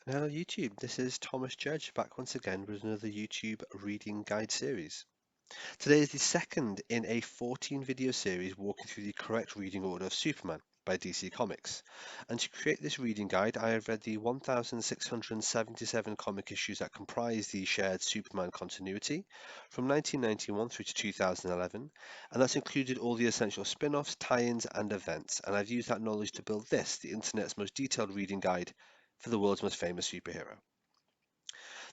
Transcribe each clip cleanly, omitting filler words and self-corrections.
Hello YouTube, this is Thomas Judge back once again with another YouTube reading guide series. Today is the second in a 14 video series walking through the correct reading order of Superman by DC Comics. And to create this reading guide, I have read the 1,677 comic issues that comprise the shared Superman continuity from 1991 through to 2011, and that's included all the essential spin-offs, tie-ins, and events. And I've used that knowledge to build this, the internet's most detailed reading guide for the world's most famous superhero.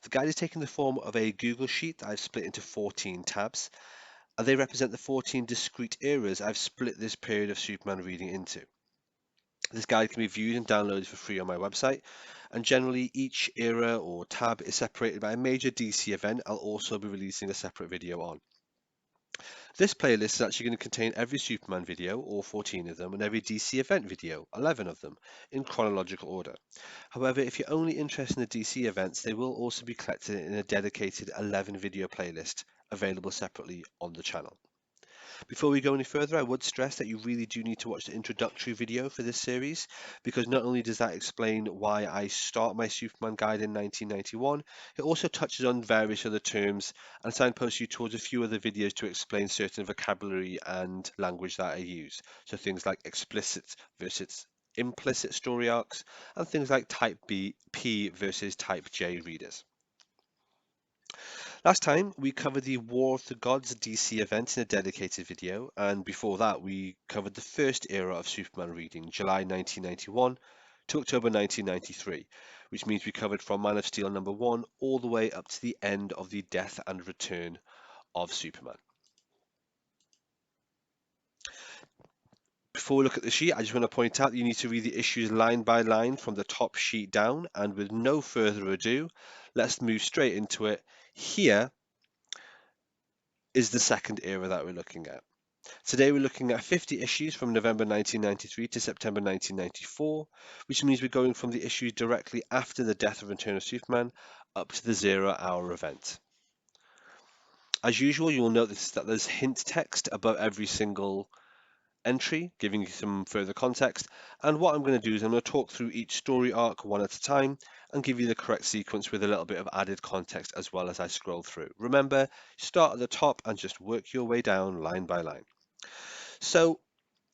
The guide is taking the form of a Google Sheet that I've split into 14 tabs, and they represent the 14 discrete eras I've split this period of Superman reading into. This guide can be viewed and downloaded for free on my website, and generally each era or tab is separated by a major DC event I'll also be releasing a separate video on. This playlist is actually going to contain every Superman video, all 14 of them, and every DC event video, 11 of them, in chronological order. However, if you're only interested in the DC events, they will also be collected in a dedicated 11 video playlist available separately on the channel. Before we go any further, I would stress that you really do need to watch the introductory video for this series, because not only does that explain why I start my Superman guide in 1991, it also touches on various other terms and signposts you towards a few other videos to explain certain vocabulary and language that I use. So things like explicit versus implicit story arcs, and things like type B, P versus type J readers. Last time we covered the War of the Gods DC event in a dedicated video, and before that we covered the first era of Superman reading, July 1991 to October 1993, which means we covered from Man of Steel number 1 all the way up to the end of the death and return of Superman. Before we look at the sheet, I just want to point out that you need to read the issues line by line from the top sheet down, and with no further ado, let's move straight into it. Here is the second era that we're looking at. Today we're looking at 50 issues from November 1993 to September 1994, which means we're going from the issues directly after the death and return of Superman up to the 0 hour event. As usual, you'll notice that there's hint text above every single entry, giving you some further context. And what I'm going to do is I'm going to talk through each story arc one at a time and give you the correct sequence with a little bit of added context as well as I scroll through. Remember, start at the top and just work your way down line by line. So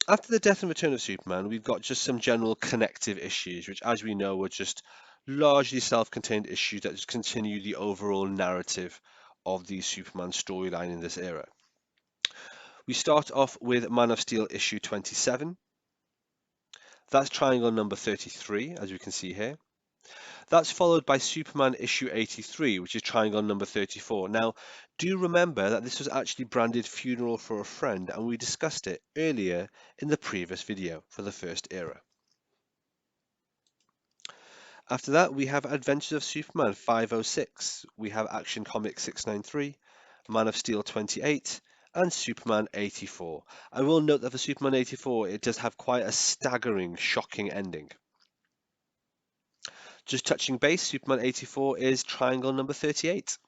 after the death and return of Superman, we've got just some general connective issues, which, as we know, are just largely self-contained issues that just continue the overall narrative of the Superman storyline in this era. We start off with Man of Steel issue 27. That's triangle number 33, as we can see here. That's followed by Superman issue 83, which is triangle number 34. Now, do remember that this was actually branded Funeral for a Friend, and we discussed it earlier in the previous video for the first era. After that, we have Adventures of Superman 506, we have Action Comics 693, Man of Steel 28, and Superman 84. I will note that for Superman 84, it does have quite a staggering, shocking ending. Just touching base, Superman 84 is triangle number 38.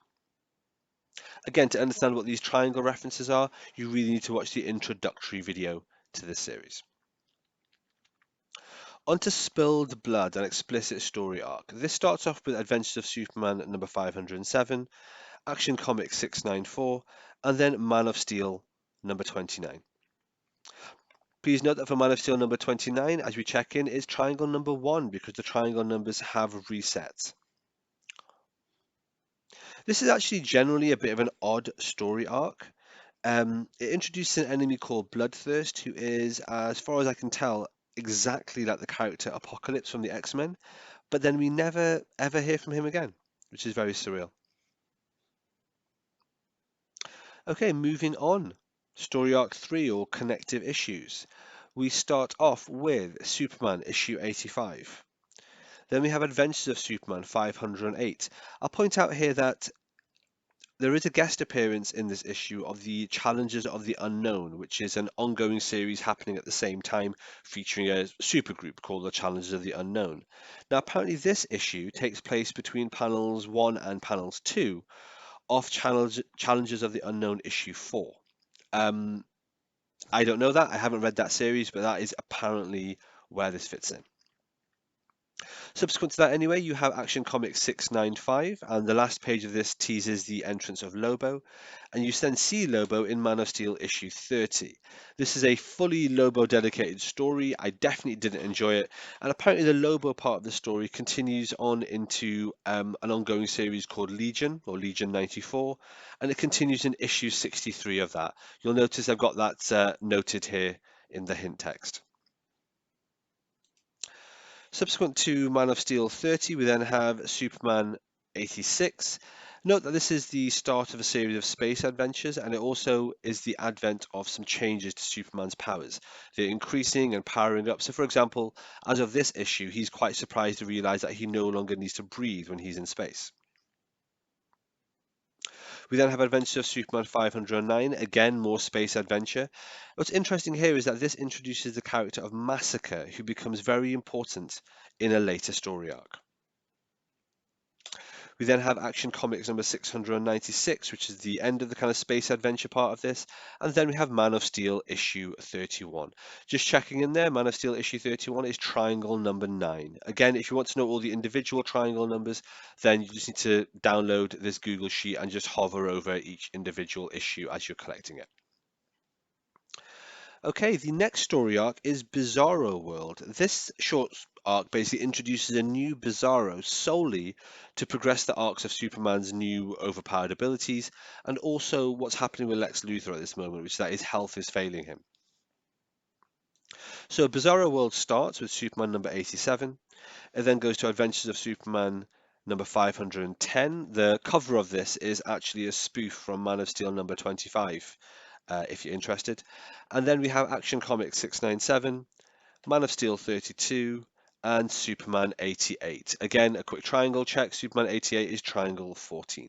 Again, to understand what these triangle references are, you really need to watch the introductory video to this series. On to Spilled Blood, an explicit story arc. This starts off with Adventures of Superman number 507, Action Comics 694, and then Man of Steel number 29. Please note that for Man of Steel number 29, as we check in, is triangle number 1 because the triangle numbers have reset. This is actually generally a bit of an odd story arc. It introduces an enemy called Bloodthirst, who is, as far as I can tell, exactly like the character Apocalypse from the X-Men, but then we never ever hear from him again, which is very surreal. Okay, moving on. Story arc 3 or connective issues. We start off with Superman issue 85. Then we have Adventures of Superman 508. I'll point out here that there is a guest appearance in this issue of the Challengers of the Unknown, which is an ongoing series happening at the same time featuring a supergroup called the Challengers of the Unknown. Now, apparently this issue takes place between panels 1 and panels 2 of Challengers of the Unknown issue 4. I don't know that. I haven't read that series, but that is apparently where this fits in. Subsequent to that anyway, you have Action Comics 695, and the last page of this teases the entrance of Lobo, and you then see Lobo in Man of Steel issue 30. This is a fully Lobo dedicated story. I definitely didn't enjoy it, and apparently the Lobo part of the story continues on into an ongoing series called Legion, or Legion 94, and it continues in issue 63 of that. You'll notice I've got that noted here in the hint text. Subsequent to Man of Steel 30, we then have Superman 86. Note that this is the start of a series of space adventures, and it also is the advent of some changes to Superman's powers. They're increasing and powering up. So, for example, as of this issue, he's quite surprised to realize that he no longer needs to breathe when he's in space. We then have Adventures of Superman 509, again more space adventure. What's interesting here is that this introduces the character of Massacre, who becomes very important in a later story arc. We then have Action Comics number 696, which is the end of the kind of space adventure part of this. And then we have Man of Steel issue 31. Just checking in there, Man of Steel issue 31 is triangle number 9. Again, if you want to know all the individual triangle numbers, then you just need to download this Google Sheet and just hover over each individual issue as you're collecting it. Okay, the next story arc is Bizarro World. This short arc basically introduces a new Bizarro solely to progress the arcs of Superman's new overpowered abilities and also what's happening with Lex Luthor at this moment, which is that his health is failing him. So Bizarro World starts with Superman number 87. It then goes to Adventures of Superman number 510. The cover of this is actually a spoof from Man of Steel number 25. If you're interested. And then we have Action Comics 697, Man of Steel 32, and Superman 88. Again, a quick triangle check. Superman 88 is triangle 14.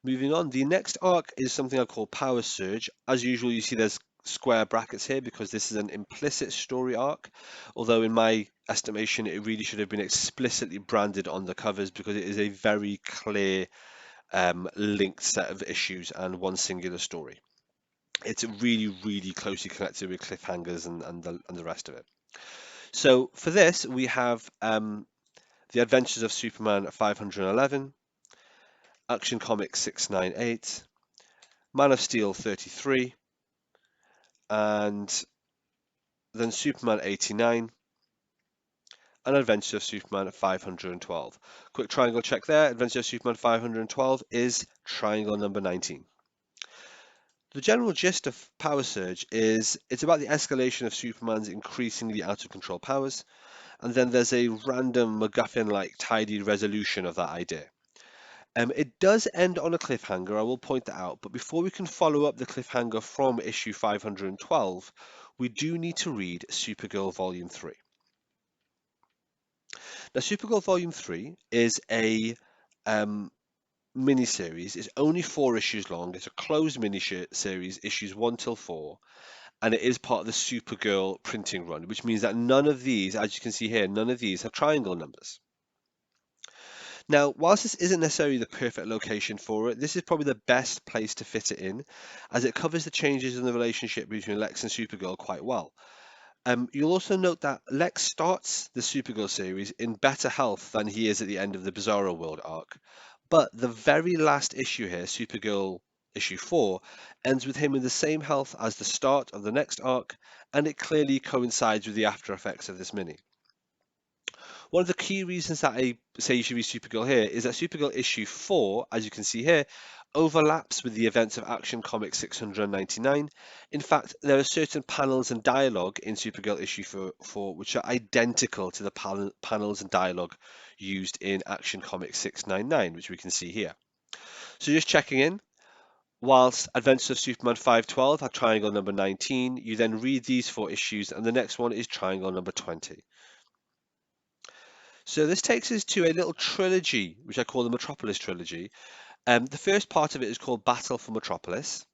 Moving on, the next arc is something I call Power Surge. As usual, you see there's square brackets here because this is an implicit story arc, although in my estimation it really should have been explicitly branded on the covers because it is a very clear linked set of issues and one singular story. It's really, really closely connected with cliffhangers and the rest of it. So for this, we have The Adventures of Superman 511, Action Comics 698, Man of Steel 33, and then Superman 89, and Adventures of Superman 512. Quick triangle check there. Adventures of Superman 512 is triangle number 19. The general gist of Power Surge is it's about the escalation of Superman's increasingly out of control powers, and then there's a random MacGuffin-like tidy resolution of that idea. It does end on a cliffhanger, I will point that out, but before we can follow up the cliffhanger from issue 512, we do need to read Supergirl Volume 3. Now, Supergirl Volume 3 is a mini-series. It's only 4 issues long. It's a closed mini-series, issues 1 till 4, and it is part of the Supergirl printing run, which means that none of these, as you can see here, none of these have triangle numbers. Now, whilst this isn't necessarily the perfect location for it, this is probably the best place to fit it in, as it covers the changes in the relationship between Lex and Supergirl quite well. You'll also note that Lex starts the Supergirl series in better health than he is at the end of the Bizarro World arc, but the very last issue here, Supergirl issue 4, ends with him in the same health as the start of the next arc, and it clearly coincides with the after effects of this mini. One of the key reasons that I say you should read Supergirl here is that Supergirl issue 4, as you can see here, overlaps with the events of Action Comics 699. In fact, there are certain panels and dialogue in Supergirl issue 4 which are identical to the panels and dialogue used in Action Comics 699, which we can see here. So just checking in, whilst Adventures of Superman 512 had triangle number 19, you then read these 4 issues and the next one is triangle number 20. So this takes us to a little trilogy, which I call the Metropolis trilogy. The first part of it is called Battle for Metropolis.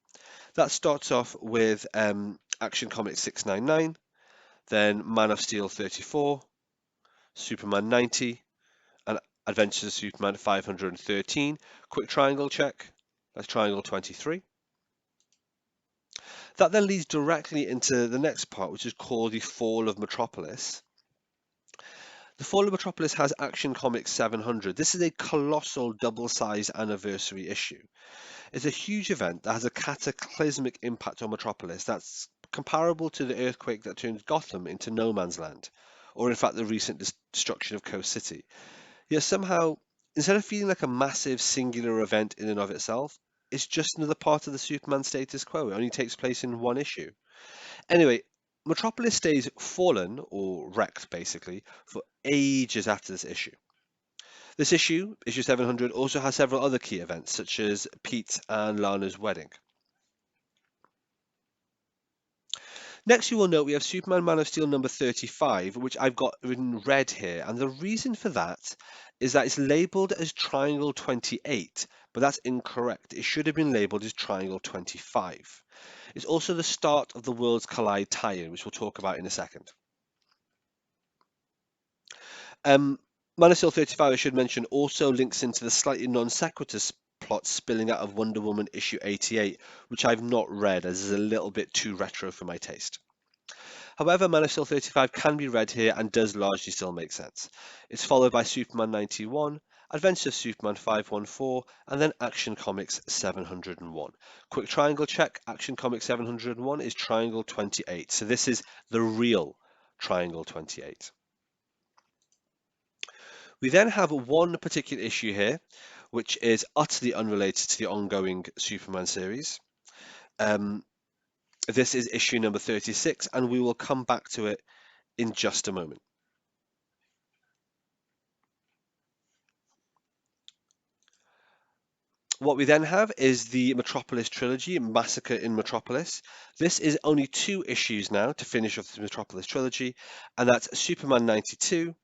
That starts off with Action Comics 699, then Man of Steel 34, Superman 90, and Adventures of Superman 513. Quick triangle check. That's triangle 23. That then leads directly into the next part, which is called the Fall of Metropolis. The Fall of Metropolis has Action Comics 700. This is a colossal double-sized anniversary issue. It's a huge event that has a cataclysmic impact on Metropolis that's comparable to the earthquake that turned Gotham into no man's land, or in fact the recent destruction of Coast City. Yet somehow, instead of feeling like a massive singular event in and of itself, it's just another part of the Superman status quo. It only takes place in one issue. Anyway, Metropolis stays fallen, or wrecked basically, for ages after this issue. This issue 700, also has several other key events, such as Pete and Lana's wedding. Next, you will note we have Superman Man of Steel number 35, which I've got in red here. And the reason for that is that it's labeled as Triangle 28, but that's incorrect. It should have been labeled as Triangle 25. It's also the start of the Worlds Collide tie-in, which we'll talk about in a second. Man of Steel 35, I should mention, also links into the slightly non sequitur plot spilling out of Wonder Woman issue 88, which I've not read as is a little bit too retro for my taste. However, Man of Steel 35 can be read here and does largely still make sense. It's followed by Superman 91, Adventures of Superman 514, and then Action Comics 701. Quick triangle check, Action Comics 701 is Triangle 28, so this is the real Triangle 28. We then have one particular issue here, which is utterly unrelated to the ongoing Superman series. This is issue number 36, and we will come back to it in just a moment. What we then have is the Metropolis trilogy, Massacre in Metropolis. This is only 2 issues now to finish off the Metropolis trilogy, and that's Superman 92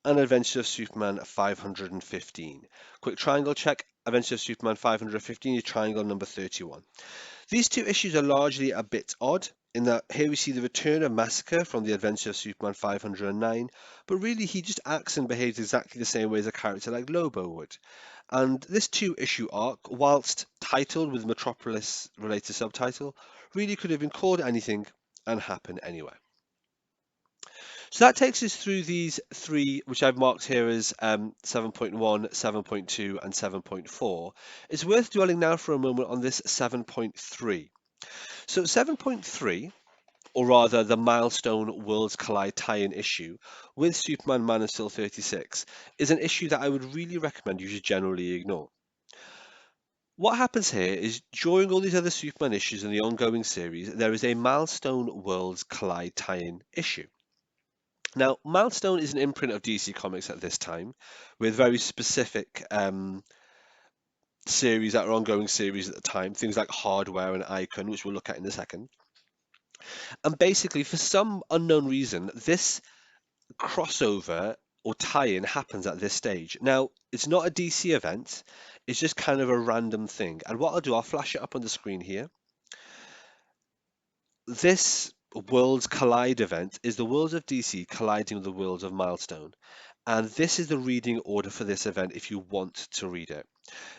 and Adventure of Superman 515. Quick triangle check, Adventure of Superman 515 is triangle number 31. These 2 issues are largely a bit odd in that here we see the return of Massacre from the Adventure of Superman 509, but really he just acts and behaves exactly the same way as a character like Lobo would. And this 2-issue arc, whilst titled with Metropolis related subtitle, really could have been called anything and happen anywhere. So that takes us through these 3, which I've marked here as 7.1, 7.2, and 7.4. It's worth dwelling now for a moment on this 7.3. So 7.3, or rather the Milestone Worlds Collide tie-in issue with Superman Man of Steel 36, is an issue that I would really recommend you should generally ignore. What happens here is during all these other Superman issues in the ongoing series, there is a Milestone Worlds Collide tie-in issue. Now, Milestone is an imprint of DC Comics at this time, with very specific series that are ongoing series at the time, things like Hardware and Icon, which we'll look at in a second. And basically, for some unknown reason, this crossover or tie-in happens at this stage. Now, it's not a DC event, it's just kind of a random thing. And what I'll do, I'll flash it up on the screen here. This Worlds Collide event is the worlds of DC colliding with the worlds of Milestone. And this is the reading order for this event if you want to read it.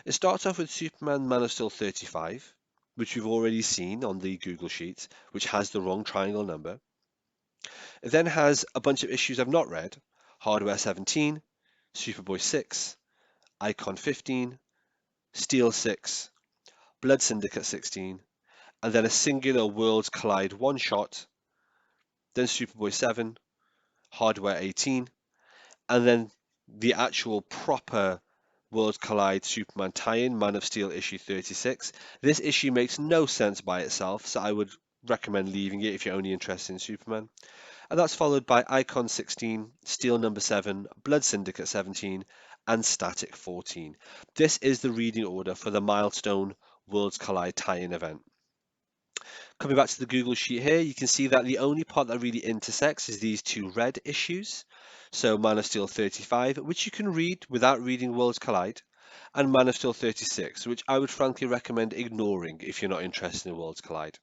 It starts off with Superman Man of Steel 35, which we've already seen on the Google Sheet, which has the wrong triangle number. It then has a bunch of issues I've not read, Hardware 17, Superboy 6, Icon 15, Steel 6, Blood Syndicate 16, and then a singular Worlds Collide one-shot, then Superboy 7, Hardware 18, and then the actual proper Worlds Collide Superman tie-in, Man of Steel issue 36. This issue makes no sense by itself, so I would recommend leaving it if you're only interested in Superman. And that's followed by Icon 16, Steel number 7, Blood Syndicate 17, and Static 14. This is the reading order for the Milestone Worlds Collide tie-in event. Coming back to the Google Sheet here, you can see that the only part that really intersects is these 2 red issues. So Man of Steel 35, which you can read without reading Worlds Collide, and Man of Steel 36, which I would frankly recommend ignoring if you're not interested in Worlds Collide.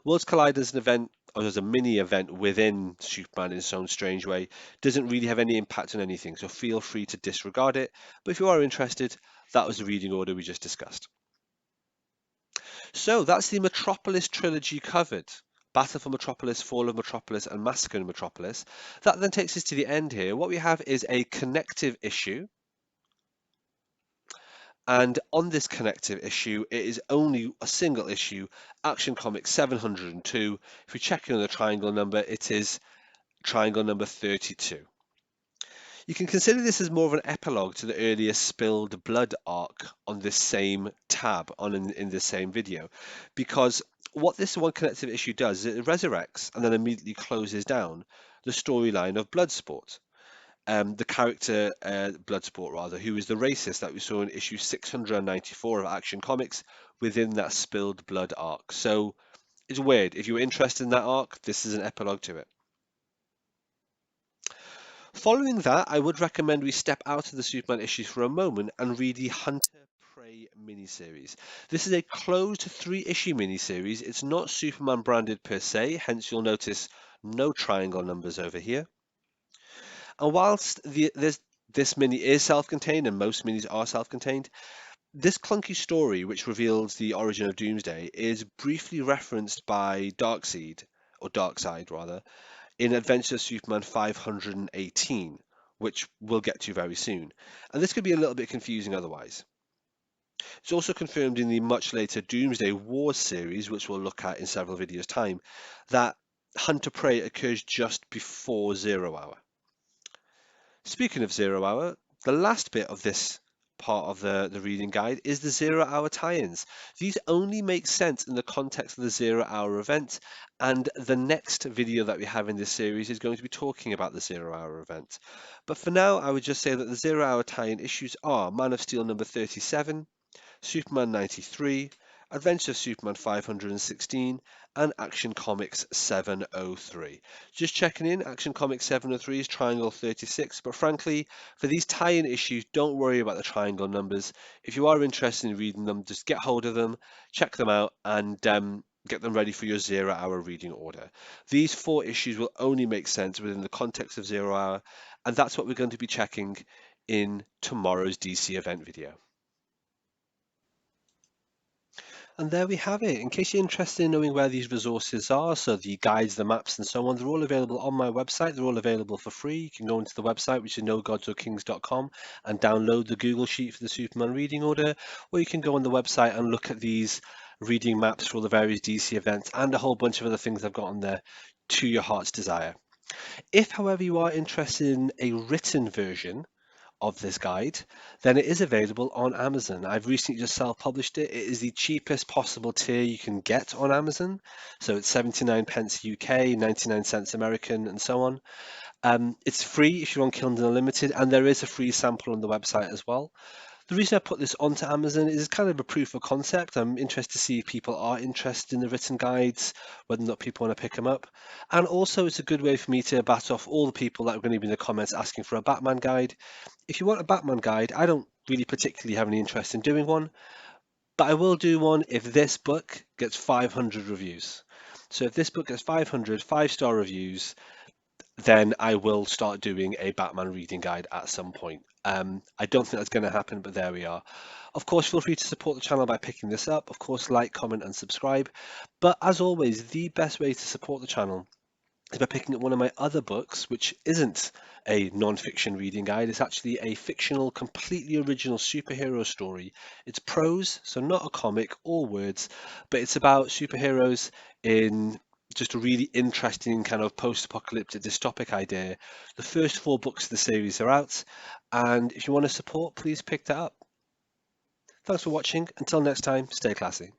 Worlds Collide as an event, or as a mini event within Superman in its own strange way, doesn't really have any impact on anything, so feel free to disregard it. But if you are interested, that was the reading order we just discussed. So that's the Metropolis trilogy covered. Battle for Metropolis, Fall of Metropolis, and Massacre in Metropolis. That then takes us to the end here. What we have is a connective issue. And on this connective issue, it is only a single issue, Action Comics 702. If we check in on the triangle number, it is triangle number 32. You can consider this as more of an epilogue to the earlier Spilled Blood arc on this same tab in the same video, because what this one connective issue does is it resurrects and then immediately closes down the storyline of Bloodsport. The character Bloodsport, rather, who is the racist that we saw in issue 694 of Action Comics within that Spilled Blood arc. So it's weird. If you were interested in that arc, this is an epilogue to it. Following that, I would recommend we step out of the Superman issues for a moment and read the Hunter Prey miniseries. This is a closed 3-issue miniseries. It's not Superman branded per se, hence you'll notice no triangle numbers over here. And whilst this mini is self-contained, and most minis are self-contained, this clunky story, which reveals the origin of Doomsday, is briefly referenced by Darkseid rather, in Adventures of Superman 518, which we'll get to very soon. And this could be a little bit confusing otherwise. It's also confirmed in the much later Doomsday Wars series, which we'll look at in several videos' time, that Hunter Prey occurs just before 0 Hour. Speaking of 0 Hour, the last bit of this part of the reading guide is the 0 Hour tie-ins. These only make sense in the context of the 0 Hour event, and the next video that we have in this series is going to be talking about the 0 Hour event. But for now, I would just say that the 0 Hour tie-in issues are Man of Steel number 37, Superman 93, Adventure of Superman 516, and Action Comics 703. Just checking in, Action Comics 703 is triangle 36, but frankly, for these tie-in issues, don't worry about the triangle numbers. If you are interested in reading them, just get hold of them, check them out, and get them ready for your 0 Hour reading order. These 4 issues will only make sense within the context of 0 Hour, and that's what we're going to be checking in tomorrow's DC event video. And there we have it. In case you're interested in knowing where these resources are, so the guides, the maps, and so on, they're all available on my website. They're all available for free. You can go into the website, which is nogodsorkings.com, and download the Google Sheet for the Superman reading order, or you can go on the website and look at these reading maps for all the various DC events and a whole bunch of other things I've got on there to your heart's desire. If, however, you are interested in a written version of this guide, then it is available on Amazon. I've recently just self-published it. It is the cheapest possible tier you can get on Amazon. So it's 79 pence UK, 99 cents American, and so on. It's free if you're on Kindle Unlimited, and there is a free sample on the website as well. The reason I put this onto Amazon is kind of a proof of concept. I'm interested to see if people are interested in the written guides, whether or not people want to pick them up. And also it's a good way for me to bat off all the people that are going to be in the comments asking for a Batman guide. If you want a Batman guide, I don't really particularly have any interest in doing one, but I will do one if this book gets 500 reviews. So if this book gets 500 5-star reviews, then I will start doing a Batman reading guide at some point. I don't think that's going to happen, but there we are. Of course, feel free to support the channel by picking this up. Of course, like, comment, and subscribe. But as always, the best way to support the channel is by picking up one of my other books, which isn't a non-fiction reading guide. It's actually a fictional, completely original superhero story. It's prose, so not a comic or words, but it's about superheroes in just a really interesting kind of post-apocalyptic dystopic idea. The first 4 books of the series are out, and if you want to support, please pick that up. Thanks for watching. Until next time, stay classy.